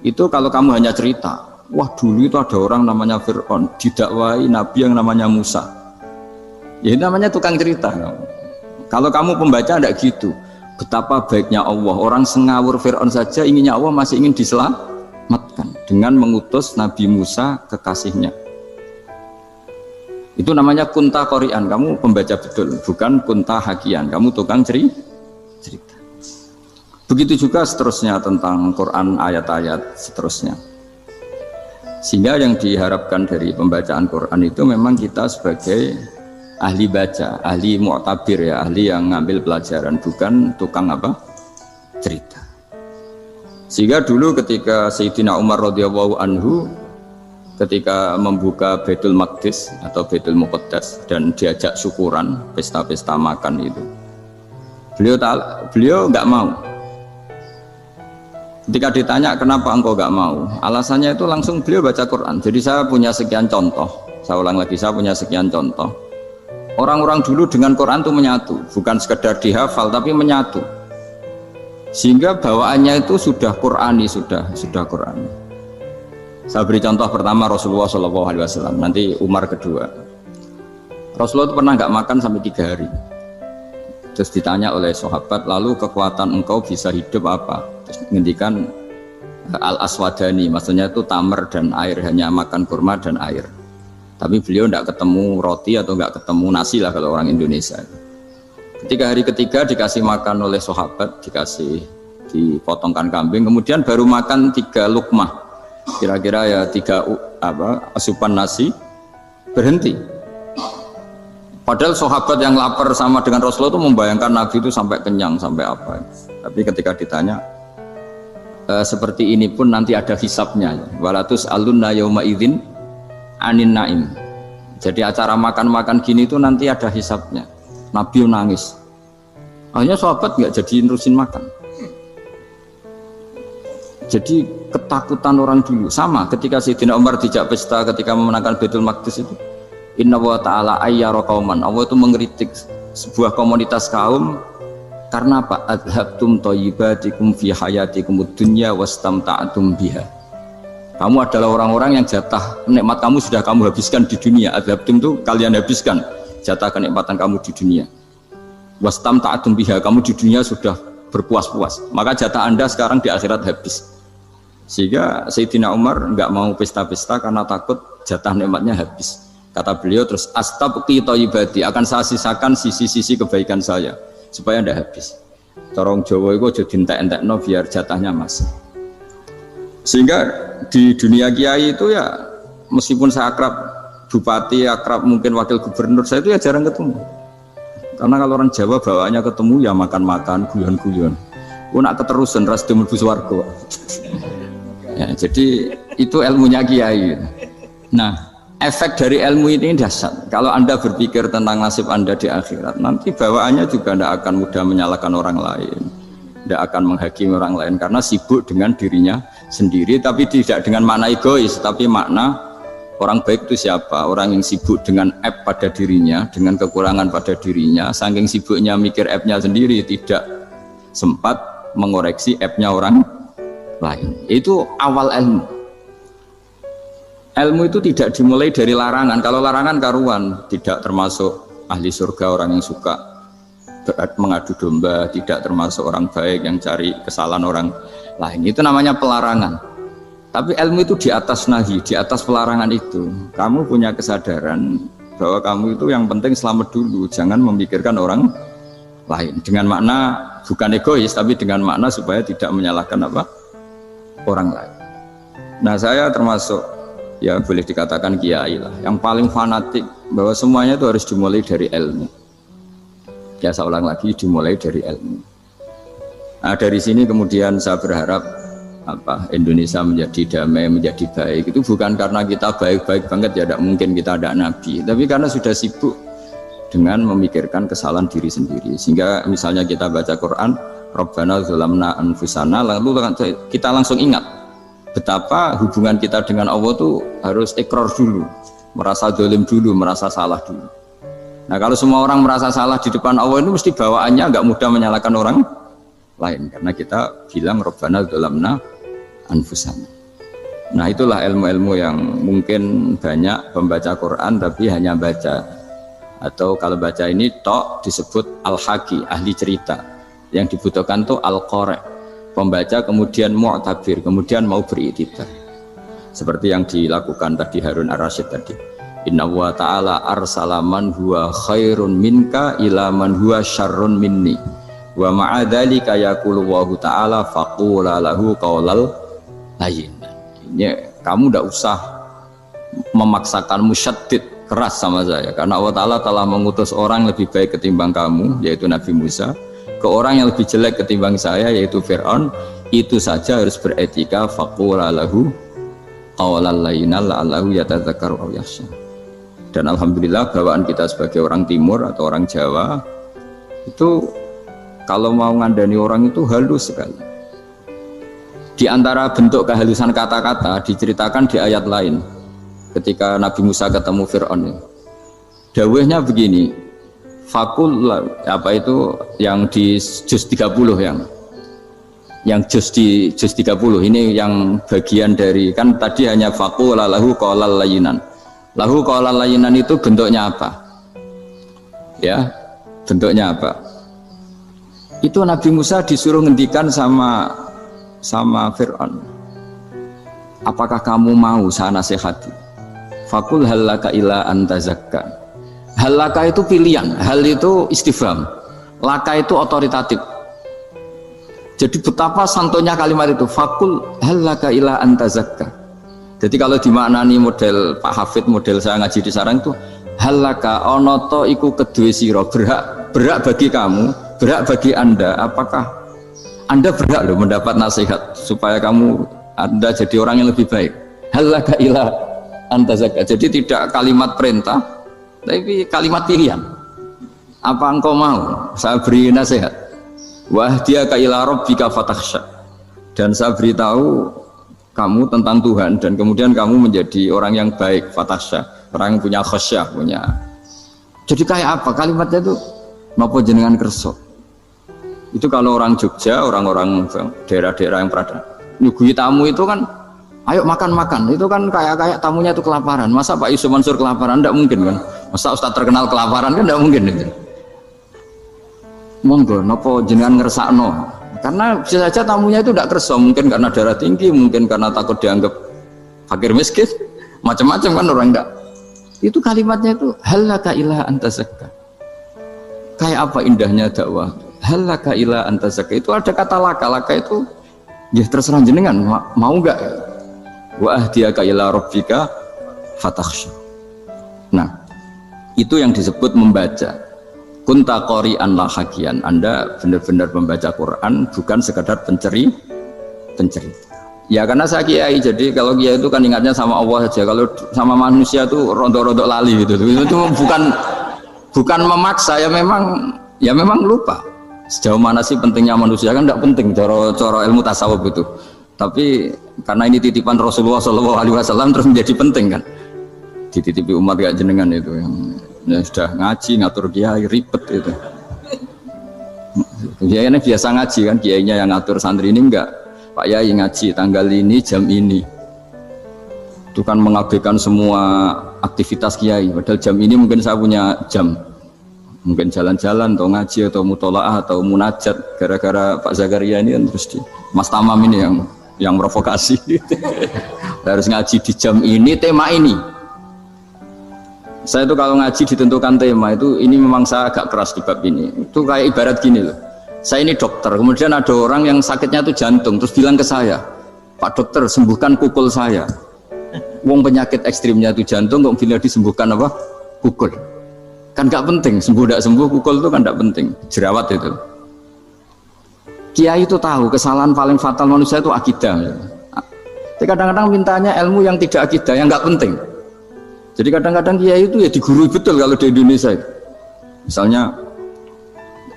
S2: Itu kalau kamu hanya cerita, wah dulu itu ada orang namanya Fir'aun, didakwai Nabi yang namanya Musa. Ya ini namanya tukang cerita. Kalau kamu pembaca tidak gitu. Betapa baiknya Allah, orang sengawur Fir'aun saja inginnya Allah masih ingin diselamatkan dengan mengutus Nabi Musa kekasihnya. Itu namanya kunta qori'an, kamu pembaca betul, bukan kunta hakian, kamu tukang cerita. Begitu juga seterusnya tentang Quran, ayat-ayat seterusnya. Sehingga yang diharapkan dari pembacaan Quran itu memang kita sebagai ahli baca, ahli mu'tabir ya, ahli yang ngambil pelajaran, bukan tukang apa? Cerita. Sehingga dulu ketika Sayyidina Umar radhiyallahu anhu ketika membuka Baitul Maqdis atau Baitul Muqaddas dan diajak syukuran, pesta-pesta makan itu. Beliau nggak mau. Ketika ditanya kenapa engkau nggak mau, alasannya itu langsung beliau baca Quran. Jadi saya punya sekian contoh. Saya ulang lagi, saya punya sekian contoh. Orang-orang dulu dengan Quran itu menyatu, bukan sekedar dihafal tapi menyatu. Sehingga bawaannya itu sudah Qurani, sudah Qurani. Saya beri contoh pertama Rasulullah SAW, nanti Umar kedua. Rasulullah itu pernah nggak makan sampai 3 hari. Terus ditanya oleh sahabat, lalu kekuatan engkau bisa hidup apa? Terus menghentikan al-aswadani, maksudnya itu tamar dan air, hanya makan kurma dan air. Tapi beliau tidak ketemu roti atau nggak ketemu nasi lah kalau orang Indonesia. Ketika hari ketiga dikasih makan oleh sahabat, dipotongkan kambing, kemudian baru makan 3 lukmah, kira-kira ya 3 asupan nasi, berhenti. Padahal sahabat yang lapar sama dengan Rasulullah itu membayangkan Nabi itu sampai kenyang, sampai apa. Tapi ketika ditanya, seperti ini pun nanti ada hisabnya. Walatus alunna yauma idzin anin naim. Jadi acara makan-makan gini itu nanti ada hisabnya. Nabi nangis. Akhirnya sahabat nggak jadi nerusin makan. Jadi ketakutan orang dulu sama ketika Sayyidina Umar dijak pesta ketika memenangkan Baitul Maqdis itu. Inna wa ta'ala ayyara qauman. Allah itu mengkritik sebuah komunitas kaum karena apa? Adhabtum thayyibatikum fi hayatikum dunya wastamta'tum biha. Kamu adalah orang-orang yang jatah nikmat kamu sudah kamu habiskan di dunia. Adhabtum itu kalian habiskan jatah kenikmatan kamu di dunia. Wastamta'tum biha, kamu di dunia sudah berpuas-puas. Maka jatah Anda sekarang di akhirat habis. Sehingga Sayyidina Umar enggak mau pesta-pesta karena takut jatah nikmatnya habis. Kata beliau terus, astabqi thayyibati, akan saya sisakan sisi-sisi kebaikan saya supaya tidak habis. Torong Jawa itu aja dientek-entekno biar jatahnya masih. Sehingga di dunia kiai itu ya meskipun saya akrab bupati, akrab mungkin wakil gubernur, saya itu ya jarang ketemu. Karena kalau orang Jawa bawaannya ketemu ya makan-makan, guyon-guyon. Nak keterusan ras mlebu swarga. Ya, jadi itu ilmunya kiai. Nah, efek dari ilmu ini dahsyat. Kalau Anda berpikir tentang nasib Anda di akhirat, nanti bawaannya juga tidak akan mudah menyalahkan orang lain, tidak akan menghakimi orang lain karena sibuk dengan dirinya sendiri, tapi tidak dengan makna egois, tapi makna orang baik itu siapa? Orang yang sibuk dengan aib pada dirinya, dengan kekurangan pada dirinya, saking sibuknya mikir aibnya sendiri, tidak sempat mengoreksi aibnya orang lain. Itu awal ilmu. Ilmu itu tidak dimulai dari larangan. Kalau larangan karuan, tidak termasuk ahli surga orang yang suka mengadu domba, tidak termasuk orang baik yang cari kesalahan orang lain. Itu namanya pelarangan. Tapi ilmu itu di atas nahi, di atas pelarangan itu. Kamu punya kesadaran bahwa kamu itu yang penting selamat dulu, jangan memikirkan orang lain. Dengan makna bukan egois, tapi dengan makna supaya tidak menyalahkan orang lain. Nah, saya termasuk ya boleh dikatakan kiai lah yang paling fanatik bahwa semuanya itu harus dimulai dari ilmu. Ya saya ulang lagi, dimulai dari ilmu. Nah, dari sini kemudian saya berharap Indonesia menjadi damai, menjadi baik. Itu bukan karena kita baik-baik banget ya, tidak mungkin kita ada nabi, tapi karena sudah sibuk dengan memikirkan kesalahan diri sendiri. Sehingga misalnya kita baca Quran, Rabbana dzalamna anfusana, lalu kita langsung ingat betapa hubungan kita dengan Allah itu harus ikrar dulu, merasa zalim dulu, merasa salah dulu. Nah, kalau semua orang merasa salah di depan Allah itu mesti bawaannya nggak mudah menyalahkan orang lain, karena kita bilang Rabbana dzalamna anfusana. Nah, itulah ilmu-ilmu yang mungkin banyak pembaca Quran tapi hanya baca, atau kalau baca ini tok disebut al-haqi, ahli cerita. Yang dibutuhkan tuh al-qari, pembaca kemudian mu'tabir, kemudian mau beriktibar. Seperti yang dilakukan tadi Harun Ar-Rasyid tadi. Inna wa ta'ala arsala man huwa khairun minka ila man huwa syarrun minni. Wa ma'adzalika yaqulu wa ta'ala faqula lahu qaulal layyin. Ini kamu tidak usah memaksakan musyaddid keras sama saya karena Allah Ta'ala telah mengutus orang lebih baik ketimbang kamu yaitu Nabi Musa ke orang yang lebih jelek ketimbang saya yaitu Fir'aun, itu saja harus beretika faqula lahu qawlan layyinan la'allahu yatadzakkaru aw yakhsha. Dan alhamdulillah bawaan kita sebagai orang timur atau orang Jawa itu kalau mau ngandani orang itu halus sekali. Di antara bentuk kehalusan kata-kata diceritakan di ayat lain ketika Nabi Musa ketemu Fir'aun. Dawuhnya begini, fakul apa itu yang di juz 30 yang juz 30 ini yang bagian dari kan tadi hanya fakul lahu qaulal layyinan. Lahu qaulal layyinan itu bentuknya apa? Ya, bentuknya apa? Itu Nabi Musa disuruh ngendikan sama Fir'aun. Apakah kamu mau saya nasihati? Fakul halaka ila antazakka. Halaka itu pilihan, hal itu istifham, laka itu otoritatif. Jadi betapa santonya kalimat itu. Fakul halaka ila antazakka. Jadi kalau dimaknani model Pak Hafid, model saya ngaji di sarang itu halaka onoto iku kedue sira, berhak bagi kamu, berhak bagi anda. Apakah anda berhak loh mendapat nasihat supaya anda jadi orang yang lebih baik? Halaka ila antazakka. Jadi tidak kalimat perintah, tapi kalimat pilihan. Apa engkau mau saya beri nasihat? Wahdiyaka ila rabbika fatakhsha. Dan saya beritahu kamu tentang Tuhan dan kemudian kamu menjadi orang yang baik, fatakhsha, orang yang punya khasyah, punya. Jadi kayak apa kalimatnya itu? Napa jenengan kersa? Itu kalau orang Jogja, orang-orang daerah-daerah yang pernah nyuguhi tamu itu kan ayo makan-makan, itu kan kayak tamunya itu kelaparan. Masa Pak Yusuf Mansur kelaparan? Tidak mungkin kan. Masa Ustadz terkenal kelaparan kan tidak mungkin itu. Monggo, nopo jenengan ngersakno. Karena bisa saja tamunya itu tidak kerso, mungkin karena darah tinggi, mungkin karena takut dianggap fakir miskin, macam-macam kan orang enggak. Itu kalimatnya itu halaka ila antazakka. Kayak apa indahnya dakwah. Halaka ila antazakka itu ada kata laka itu ya terserah jenengan mau enggak. Wa ahdiyaka ila rabbika fatakhsha. Nah, itu yang disebut membaca. Kunta qori'an la hakian. Anda benar-benar membaca Quran, bukan sekadar pencerita. Ya karena saya kiai, jadi kalau kiai itu kan ingatnya sama Allah saja. Kalau sama manusia itu rontok-rontok lali gitu. Itu bukan memaksa, ya memang lupa. Sejauh mana sih pentingnya manusia kan tidak penting coro ilmu tasawuf itu. Tapi karena ini titipan Rasulullah SAW terus menjadi penting kan. Dititipi umat gak jenengan itu ya sudah ngaji ngatur kiai ribet itu. Kiai ini biasa ngaji kan, kiainya yang ngatur, santri ini enggak. Pak Yai ngaji tanggal ini jam ini. Itu kan mengabaikan semua aktivitas kiai. Padahal jam ini mungkin saya punya jam. Mungkin jalan-jalan atau ngaji atau mutolaah atau munajat. Gara-gara Pak Zakaria ini kan terus Mas Tamam ini yang provokasi. Harus ngaji di jam ini, tema ini. Saya itu kalau ngaji ditentukan tema itu, ini memang saya agak keras di bab ini. Itu kayak ibarat gini loh. Saya ini dokter, kemudian ada orang yang sakitnya itu jantung, terus bilang ke saya, Pak dokter sembuhkan kukul saya. Wong penyakit ekstrimnya itu jantung, kok bila disembuhkan apa? Kukul. Kan gak penting, sembuh tidak sembuh, kukul itu kan gak penting. Jerawat itu. Kiai itu tahu kesalahan paling fatal manusia itu akidah. Tapi kadang-kadang mintanya ilmu yang tidak akidah, yang gak penting. Jadi kadang-kadang kiai itu ya digurui betul kalau di Indonesia itu. Misalnya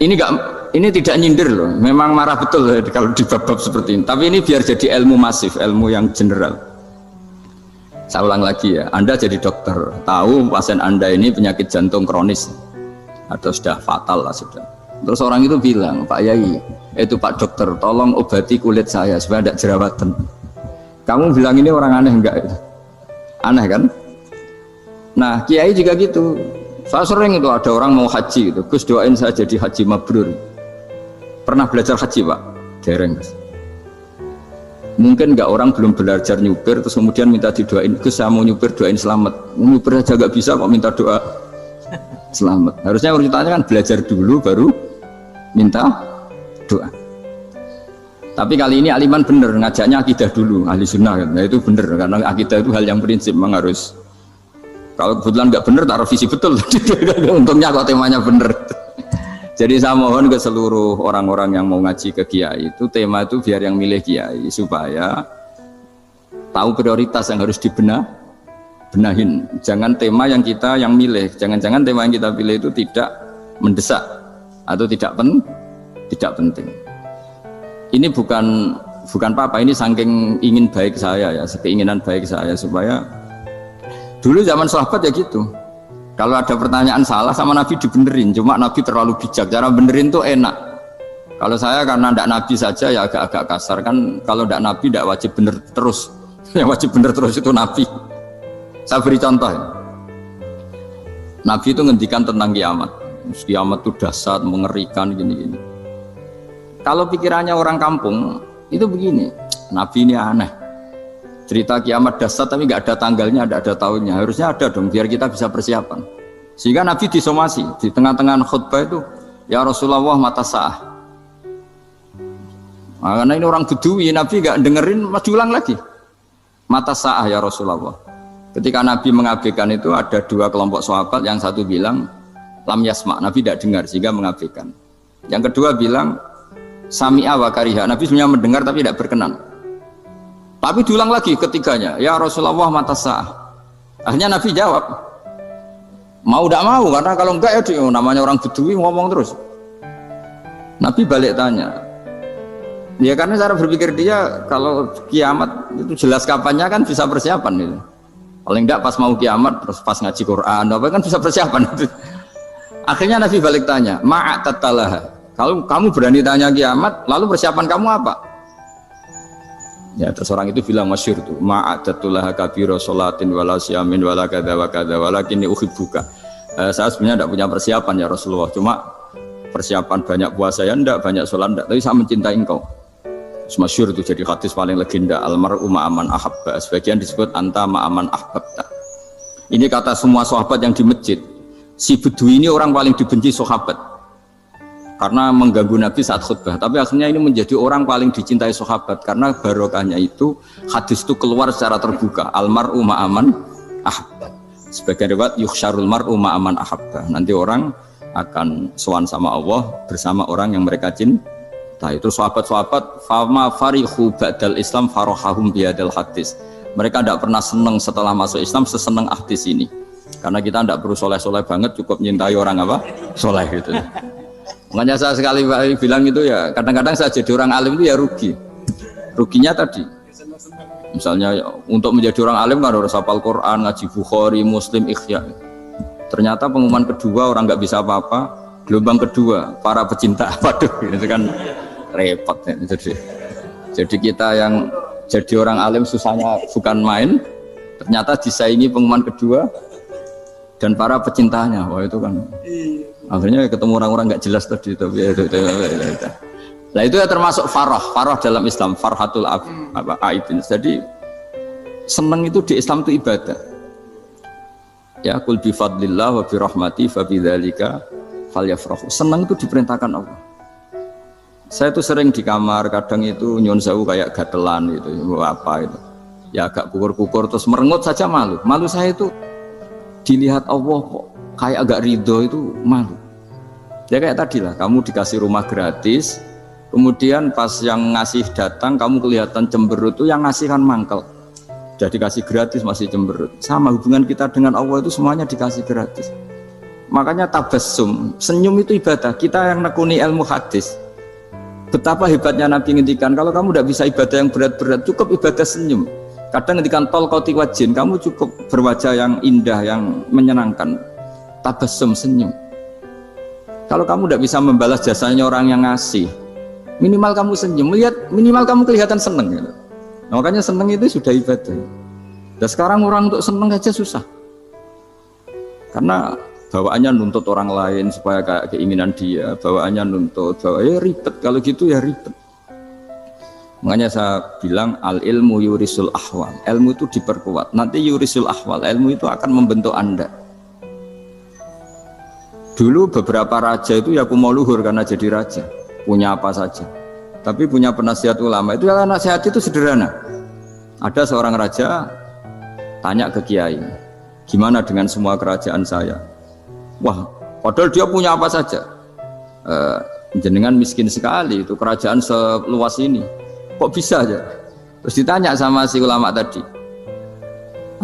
S2: ini tidak nyindir loh, memang marah betul ya, kalau di bab-bab seperti ini. Tapi ini biar jadi ilmu masif, ilmu yang general. Saya ulang lagi ya, Anda jadi dokter, tahu pasien Anda ini penyakit jantung kronis atau sudah fatal lah sudah. Terus orang itu bilang, Pak Yai, itu Pak dokter, tolong obati kulit saya supaya tidak jerawatan. Kamu bilang ini orang aneh enggak? Aneh kan? Nah, kiai juga gitu. Saya sering itu ada orang mau haji gitu. Gus doain saya jadi haji mabrur. Pernah belajar haji Pak? Dereng. Mungkin enggak, orang belum belajar nyupir terus kemudian minta didoain. Gus saya mau nyupir, doain selamat. Nyupir aja enggak bisa kok minta doa selamat. Harusnya urutannya kan belajar dulu baru minta doa. Tapi kali ini aliman bener ngajaknya akidah dulu, ahli sunnah kan. Nah itu bener karena akidah itu hal yang prinsip memang harus Kalau kebetulan nggak bener tak revisi betul. Untungnya kok temanya bener. Jadi saya mohon ke seluruh orang-orang yang mau ngaji ke kiai itu tema itu biar yang milih kiai supaya tahu prioritas yang harus benahin. Jangan tema yang kita yang milih. Jangan-jangan tema yang kita pilih itu tidak mendesak atau tidak penting. Ini bukan apa-apa, ini saking ingin baik saya ya, keinginan baik saya supaya dulu zaman sahabat ya gitu. Kalau ada pertanyaan salah sama Nabi dibenerin, cuma Nabi terlalu bijak, cara benerin tuh enak. Kalau saya karena tidak Nabi saja ya agak-agak kasar kan, kalau tidak Nabi tidak wajib bener terus. Yang wajib bener terus itu Nabi. Saya beri contoh ya. Nabi itu ngendikan tentang kiamat. Kiamat itu dahsyat, mengerikan gini-gini. Kalau pikirannya orang kampung itu begini, Nabi ini aneh. Cerita kiamat dahsyat tapi nggak ada tanggalnya, ada tahunnya. Harusnya ada dong biar kita bisa persiapan. Sehingga Nabi disomasi di tengah-tengah khutbah itu, ya Rasulullah mata sa'ah. Nah, karena ini orang Bedui, Nabi nggak dengerin, maju ulang lagi. Mata sa'ah ya Rasulullah. Ketika Nabi mengabaikan itu ada dua kelompok sahabat, yang satu bilang lam yasma, Nabi tidak dengar sehingga mengabaikan. Yang kedua bilang sami'a wa kariha, Nabi sebenarnya mendengar tapi tidak berkenan. Tapi diulang lagi ketiganya, ya Rasulullah mata sa'ah. Akhirnya Nabi jawab, mau tidak mau, karena kalau enggak ya dia, namanya orang Bedui ngomong terus. Nabi balik tanya, ya karena cara berpikir dia kalau kiamat itu jelas kapannya kan bisa persiapan itu. Paling enggak pas mau kiamat terus pas ngaji Quran apa kan bisa persiapan itu. Akhirnya Nabi balik tanya, ma'atatalaha. Kalau kamu berani tanya kiamat, lalu persiapan kamu apa? Ya terus orang itu bilang masyhur tuh, ma'atatulaha kabira sholatin wala syamin wala kadza wa kadza walakinni uhibbuka. Saya sebenarnya tidak punya persiapan ya Rasulullah, cuma persiapan banyak puasa ya enggak, banyak sholat enggak, tapi saya mencintai engkau. Masyhur itu jadi hadis paling legenda, almar'u ma'aman ahabba, sebagian disebut anta ma'aman ahbabta. Ini kata semua sahabat yang di masjid. Si Bedui ini orang paling dibenci sahabat karena mengganggu Nabi saat khutbah, tapi akhirnya ini menjadi orang paling dicintai sahabat karena barokahnya itu hadis itu keluar secara terbuka, almar'u ma'aman ahabba. Sebagian riwayat yuhsyarul mar'u ma'aman ahabba, nanti orang akan sowan sama Allah bersama orang yang mereka cintai. Itu sahabat-sahabat fama farihu ba'dal Islam farahahum biadal hadis. Mereka tidak pernah senang setelah masuk Islam sesenang hadis ini. Karena kita tidak perlu soleh-soleh banget, cukup nyintai orang apa? Soleh gitu. Makanya saya sekali bilang itu ya, kadang-kadang saya jadi orang alim itu ya rugi. Ruginya tadi. Misalnya untuk menjadi orang alim kan harus hafal Quran, ngaji Bukhari, Muslim, Ikhya. Ternyata pengumuman kedua orang nggak bisa apa-apa. Gelombang kedua para pecinta, waduh itu kan repot ya. Jadi kita yang jadi orang alim susahnya bukan main, ternyata disaingi pengumuman kedua dan para pecintanya. Wah itu kan akhirnya ketemu orang-orang nggak jelas tadi. Nah itu ya termasuk farah dalam Islam, farhatul aibin. Jadi seneng itu di Islam itu ibadah. Ya kul bi fadlillah wa bi rahmati fa bidzalika falyafrahu. Seneng itu diperintahkan Allah. Saya tuh sering di kamar, kadang itu nyun sewu kayak gatelan gitu, apa itu. Ya agak kukur-kukur terus merengut saja malu. Malu saya itu dilihat Allah kok kayak agak ridho itu malu. Ya kayak tadi lah, kamu dikasih rumah gratis, kemudian pas yang ngasih datang kamu kelihatan cemberut, itu yang ngasih kan mangkel. Jadi dikasih gratis masih cemberut. Sama hubungan kita dengan Allah itu semuanya dikasih gratis. Makanya tabassum, senyum itu ibadah. Kita yang nekuni ilmu hadis, betapa hebatnya Nabi ngendikan, kalau kamu tidak bisa ibadah yang berat-berat, cukup ibadah senyum. Kadang ngendikan tol koti wajin, kamu cukup berwajah yang indah, yang menyenangkan. Tabassum, senyum. Kalau kamu tidak bisa membalas jasanya orang yang ngasih, minimal kamu senyum, lihat minimal kamu kelihatan seneng. Gitu. Nah, makanya seneng itu sudah ibadah. Dan sekarang orang untuk seneng aja susah, karena bawaannya nuntut orang lain supaya kayak keinginan dia, bawaannya nuntut, ya ribet, kalau gitu ya ribet. Makanya saya bilang al ilmu yurisul ahwal, ilmu itu diperkuat, nanti yurisul ahwal, ilmu itu akan membentuk Anda. Dulu beberapa raja itu ya mau luhur karena jadi raja, punya apa saja, tapi punya penasihat ulama, itu ya nasihat itu sederhana. Ada seorang raja tanya ke kiai, Gimana dengan semua kerajaan saya? Wah, padahal dia punya apa saja. Jenengan miskin sekali, itu kerajaan seluas ini. Kok bisa aja? Terus ditanya sama si ulama tadi.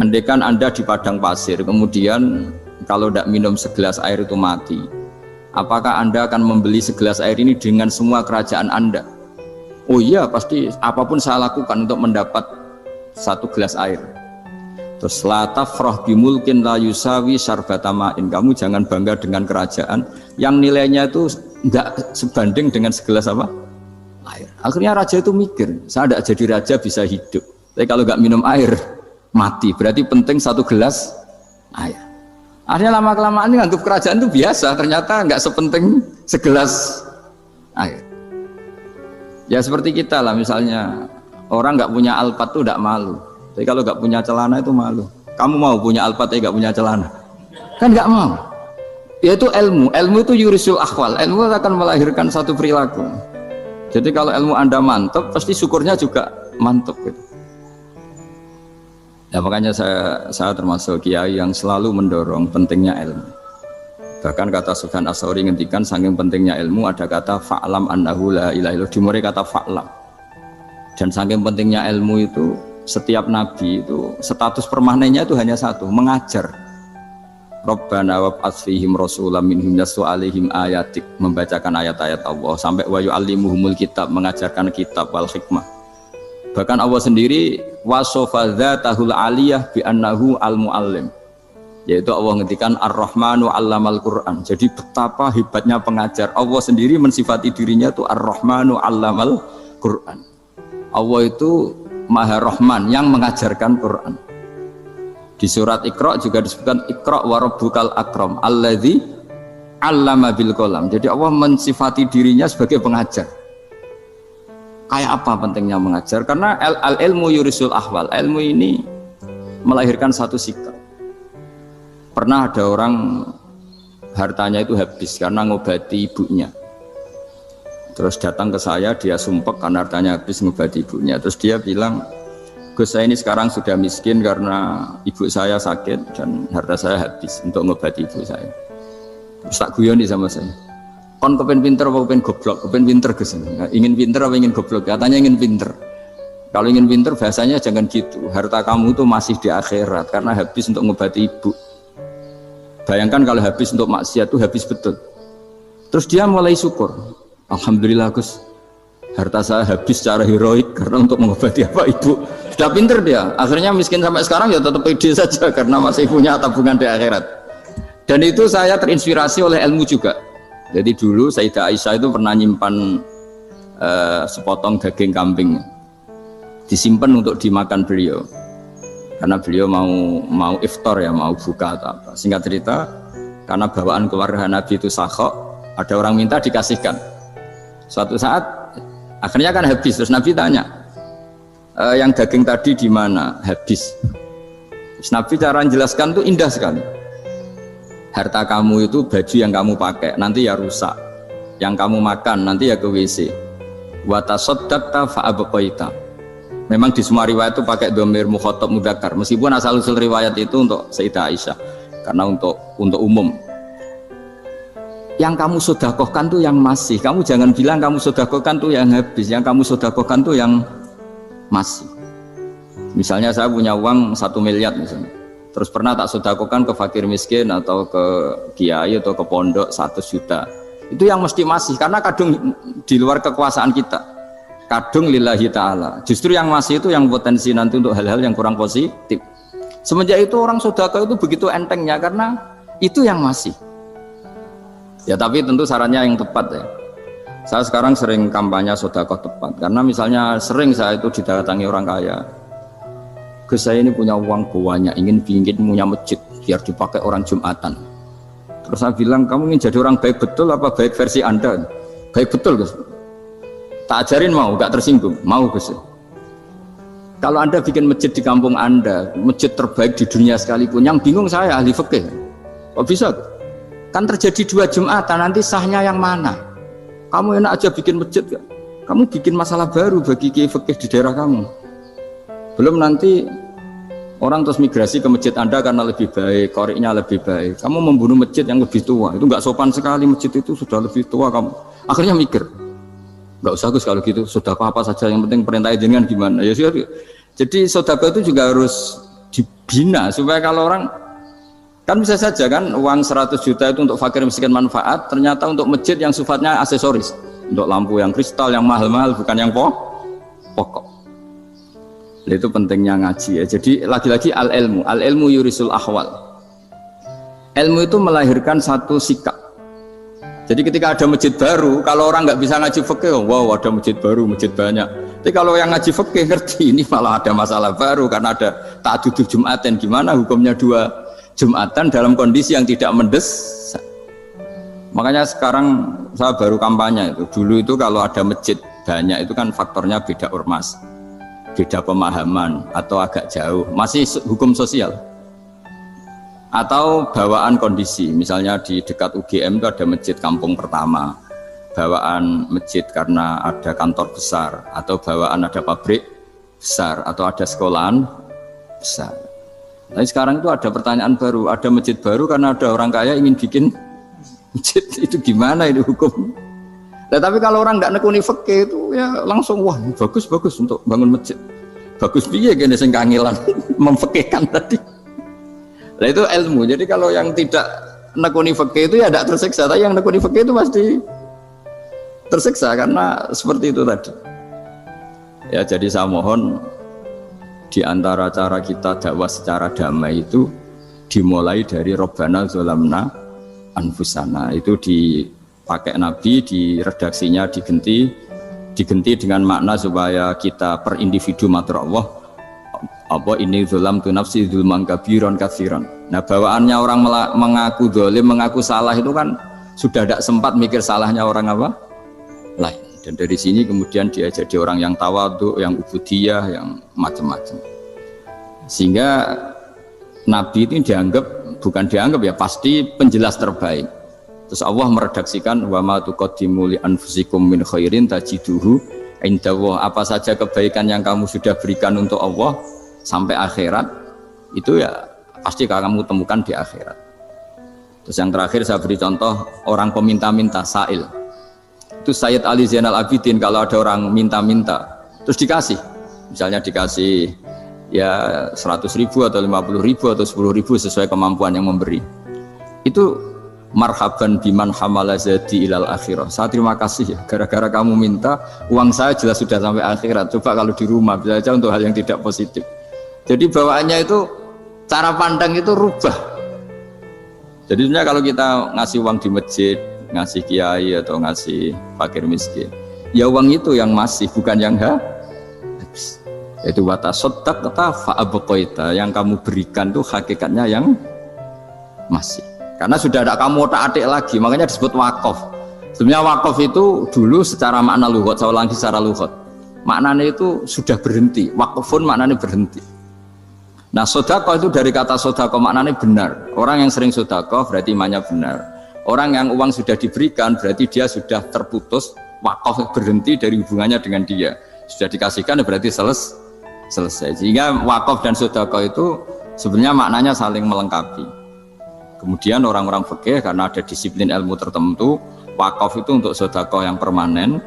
S2: Andaikan Anda di padang pasir, kemudian kalau tidak minum segelas air itu mati. Apakah Anda akan membeli segelas air ini dengan semua kerajaan Anda? Oh iya, pasti apapun saya lakukan untuk mendapat satu gelas air. Terus la tafrah bimulkin la yusawi syarbatama'in. Kamu jangan bangga dengan kerajaan yang nilainya itu enggak sebanding dengan segelas apa? Air. Akhirnya raja itu mikir, saya tidak jadi raja bisa hidup. Tapi kalau enggak minum air mati. Berarti penting satu gelas air. Akhirnya lama-kelamaan nganggap kerajaan itu biasa, ternyata enggak sepenting segelas air. Ya seperti kita lah, misalnya orang nggak punya alpat tuh tidak malu. Tapi kalau nggak punya celana itu malu. Kamu mau punya alpat tapi nggak punya celana? Kan nggak mau. Yaitu ilmu. Ilmu itu yurisul akhwal. Ilmu akan melahirkan satu perilaku. Jadi kalau ilmu Anda mantap, pasti syukurnya juga mantap. Gitu. Ya makanya saya termasuk kiai yang selalu mendorong pentingnya ilmu. Bahkan kata Sufyan As-Tsauri ngendikan saking pentingnya ilmu ada kata fa'lam annahu la ilaha illallah, dimulai kata fa'lam. Dan saking pentingnya ilmu itu setiap nabi itu status permanennya itu hanya satu, mengajar. Rabbana wab'ats fihim rasulam minhum yatlu 'alaihim ayatik, membacakan ayat-ayat Allah sampai wa yu'allimuhumul kitab, mengajarkan kitab wal hikmah. Bahkan Allah sendiri wasofa dzatahul 'aliyah bi annahu al-muallim. Yaitu Allah ngendikan Ar-Rahmanu 'allamal Qur'an. Jadi betapa hebatnya pengajar. Allah sendiri mensifati dirinya itu Ar-Rahmanu 'allamal Qur'an. Allah itu Maha Rahman yang mengajarkan Quran. Di surat Iqra juga disebutkan Iqra wa rabbukal akram alladzi 'allama bil qalam. Jadi Allah mensifati dirinya sebagai pengajar. Kayak apa pentingnya mengajar? Karena al-ilmu yurisul ahwal. Ilmu ini melahirkan satu sikap. Pernah ada orang hartanya itu habis karena ngobati ibunya. Terus datang ke saya, dia sumpek karena hartanya habis ngobati ibunya. Terus dia bilang, Gus saya ini sekarang sudah miskin karena ibu saya sakit dan harta saya habis untuk ngobati ibu saya. Terus tak guyoni sama saya. Kon kepen pinter apa kepen goblok? Kepen pinter Gus. Ingin pinter apa ingin goblok? Katanya ingin pinter. Kalau ingin pinter bahasanya jangan gitu. Harta kamu itu masih di akhirat karena habis untuk ngobati ibu. Bayangkan kalau habis untuk maksiat itu habis betul. Terus dia mulai syukur. Alhamdulillah Gus, harta saya habis secara heroik karena untuk mengobati apa ibu. Sudah pinter dia. Akhirnya miskin sampai sekarang ya tetap pede saja karena masih punya tabungan di akhirat. Dan itu saya terinspirasi oleh ilmu juga. Jadi dulu Sayyidah Aisyah itu pernah nyimpan sepotong daging kambing, disimpan untuk dimakan beliau. Karena beliau mau iftar ya, mau buka atau apa. Singkat cerita, karena bawaan keluarga Nabi itu sakhok, ada orang minta dikasihkan. Suatu saat akhirnya kan habis, terus Nabi tanya, yang daging tadi di mana? Habis. Terus Nabi cara menjelaskan tuh indah sekali. Harta kamu itu baju yang kamu pakai nanti ya rusak, yang kamu makan nanti ya ke WC. Wa tasaddaqta fa abqaita. Memang di semua riwayat itu pakai dhamir mukhatab mudzakkar, meskipun asal-usul riwayat itu untuk Sayyidah Aisyah karena untuk umum. Yang kamu sedekahkan tuh yang masih. Kamu jangan bilang kamu sedekahkan tuh yang habis. Yang kamu sedekahkan tuh yang masih. Misalnya saya punya uang 1 miliar misalnya. Terus pernah tak sedekahkan ke fakir miskin atau ke kiai atau ke pondok 100 juta. Itu yang mesti masih karena kadung di luar kekuasaan kita. Kadung lillahi ta'ala. Justru yang masih itu yang potensi nanti untuk hal-hal yang kurang positif. Semenjak itu orang sedekah itu begitu entengnya karena itu yang masih. Ya tapi tentu sarannya yang tepat ya. Saya sekarang sering kampanye sedekah tepat karena misalnya sering saya itu didatangi orang kaya. Gus saya ini punya uang banyak, ingin punya masjid biar dipakai orang Jumatan. Terus saya bilang, kamu ingin jadi orang baik betul apa baik versi Anda? Baik betul Gus. Tak ajarin mau, gak tersinggung, mau Gus. Kalau Anda bikin masjid di kampung Anda, masjid terbaik di dunia sekalipun, yang bingung saya ahli fikih. Kok bisa? Kan terjadi 2 Jumatan, nanti sahnya yang mana? Kamu enak aja bikin masjid gak? Kamu bikin masalah baru bagi kiai fikih di daerah kamu. Belum nanti Orang terus migrasi ke masjid Anda karena lebih baik, koriknya lebih baik. Kamu membunuh masjid yang lebih tua, itu nggak sopan sekali, masjid itu sudah lebih tua kamu. Akhirnya mikir, nggak usah Gus kalau gitu, sedekah apa saja, yang penting perintah jenengan gimana. Ya sudah. Jadi sedekah itu juga harus dibina supaya kalau orang kan bisa saja kan uang 100 juta itu untuk fakir miskin manfaat, ternyata untuk masjid yang sifatnya aksesoris, untuk lampu yang kristal yang mahal-mahal bukan yang pokok. Itu pentingnya ngaji ya. Jadi lagi-lagi al-ilmu yurisul ahwal. Ilmu itu melahirkan satu sikap. Jadi ketika ada masjid baru, kalau orang nggak bisa ngaji fikih, wow ada masjid baru, masjid banyak. Tapi kalau yang ngaji fikih ngerti ini malah ada masalah baru karena ada ta'addud Jumatan. Gimana hukumnya 2 Jumatan dalam kondisi yang tidak mendesak. Makanya sekarang saya baru kampanye itu. Dulu itu kalau ada masjid banyak itu kan faktornya beda ormas, beda pemahaman atau agak jauh, masih hukum sosial atau bawaan kondisi. Misalnya di dekat UGM itu ada masjid kampung pertama, bawaan masjid karena ada kantor besar, atau bawaan ada pabrik besar, atau ada sekolahan besar. Tapi sekarang itu ada pertanyaan baru, ada masjid baru karena ada orang kaya ingin bikin masjid. Itu gimana itu hukum? Nah, tapi kalau orang nggak nekuni fikih itu ya langsung wah bagus untuk bangun masjid. Bagus piye gene sing kangelan memfikihkan tadi. Nah itu ilmu. Jadi kalau yang tidak nekuni fikih itu ya tidak tersiksa, tapi yang nekuni fikih itu pasti tersiksa karena seperti itu tadi. Ya jadi saya mohon di antara cara kita dakwah secara damai itu dimulai dari Robbana Zolamna Anfusana, itu dipakai Nabi, di redaksinya diganti dengan makna supaya kita per individu matur Allah apa ini zolam tu nafsi zulman kabiron katsiran. Nah bawaannya orang mengaku zalim, mengaku salah itu kan sudah tidak sempat mikir salahnya orang apa lain, dan dari sini kemudian dia jadi orang yang tawadhu, yang ubudiyah, yang macam-macam, sehingga Nabi itu bukan dianggap ya, pasti penjelas terbaik. Terus Allah meredaksikan wa ma tuqaddimu li anfusikum min khairin tajiduhu indallah. Apa saja kebaikan yang kamu sudah berikan untuk Allah sampai akhirat itu ya pasti kamu temukan di akhirat. Terus yang terakhir saya beri contoh orang peminta-minta, sa'il. Itu Sayyid Ali Zainal Abidin kalau ada orang minta-minta terus dikasih, misalnya dikasih ya 100.000 atau 50.000 atau 10.000 sesuai kemampuan yang memberi, itu marhaban biman hamala zadi ilal akhirah. Saya terima kasih ya, gara-gara kamu minta uang saya jelas sudah sampai akhirat. Coba kalau di rumah bisa saja untuk hal yang tidak positif. Jadi bawaannya itu cara pandang itu rubah. Jadi sebenarnya kalau kita ngasih uang di masjid, ngasih kiai atau ngasih fakir miskin, ya uang itu yang masih, bukan yang habis. Itu watasoddaq kata fa'abqaita, yang kamu berikan tuh hakikatnya yang masih. Karena sudah ada kamu otak-atik lagi, makanya disebut wakaf. Sebenarnya wakaf itu dulu secara makna lughat, saya ulangi secara lughat, maknanya itu sudah berhenti. Wakafun maknanya berhenti. Nah sedekah itu dari kata sedekah maknanya benar. Orang yang sering sedekah berarti imannya benar. Orang yang uang sudah diberikan berarti dia sudah terputus, wakaf berhenti dari hubungannya dengan dia. Sudah dikasihkan berarti selesai. Sehingga wakaf dan sedekah itu sebenarnya maknanya saling melengkapi. Kemudian orang-orang fikih karena ada disiplin ilmu tertentu, wakaf itu untuk sedekah yang permanen,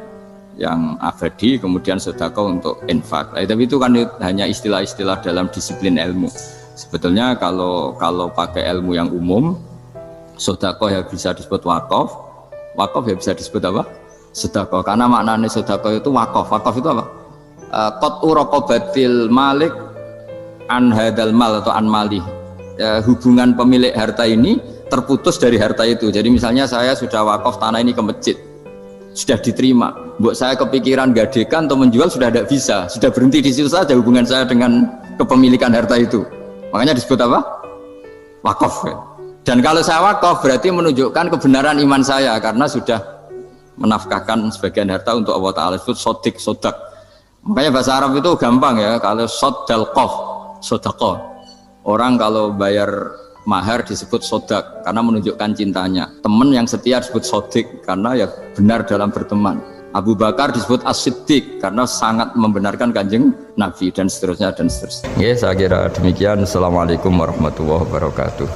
S2: yang abadi, kemudian sedekah untuk infak. Tapi itu kan hanya istilah-istilah dalam disiplin ilmu. Sebetulnya kalau pakai ilmu yang umum, sedekah ya bisa disebut wakaf, wakaf ya bisa disebut apa? Sedekah. Karena maknanya sedekah itu wakaf. Wakaf itu apa? Qat'u raqabatil malik an hadal mal atau an malih. Hubungan pemilik harta ini terputus dari harta itu. Jadi misalnya saya sudah wakaf tanah ini ke masjid, sudah diterima, buat saya kepikiran gadekan atau menjual sudah tidak bisa, sudah berhenti di situ saja hubungan saya dengan kepemilikan harta itu. Makanya disebut apa? Wakaf. Dan kalau saya wakaf berarti menunjukkan kebenaran iman saya karena sudah menafkahkan sebagian harta untuk Allah Ta'ala. Disebut sodik, sodak. Makanya bahasa Arab itu gampang ya, kalau soddalqof, sodaqoh. Orang kalau bayar mahar disebut sodak karena menunjukkan cintanya. Teman yang setia disebut sodik karena ya benar dalam berteman. Abu Bakar disebut As-Siddiq karena sangat membenarkan Kanjeng Nabi dan seterusnya dan seterusnya. Ya, saya kira demikian. Assalamualaikum warahmatullahi wabarakatuh.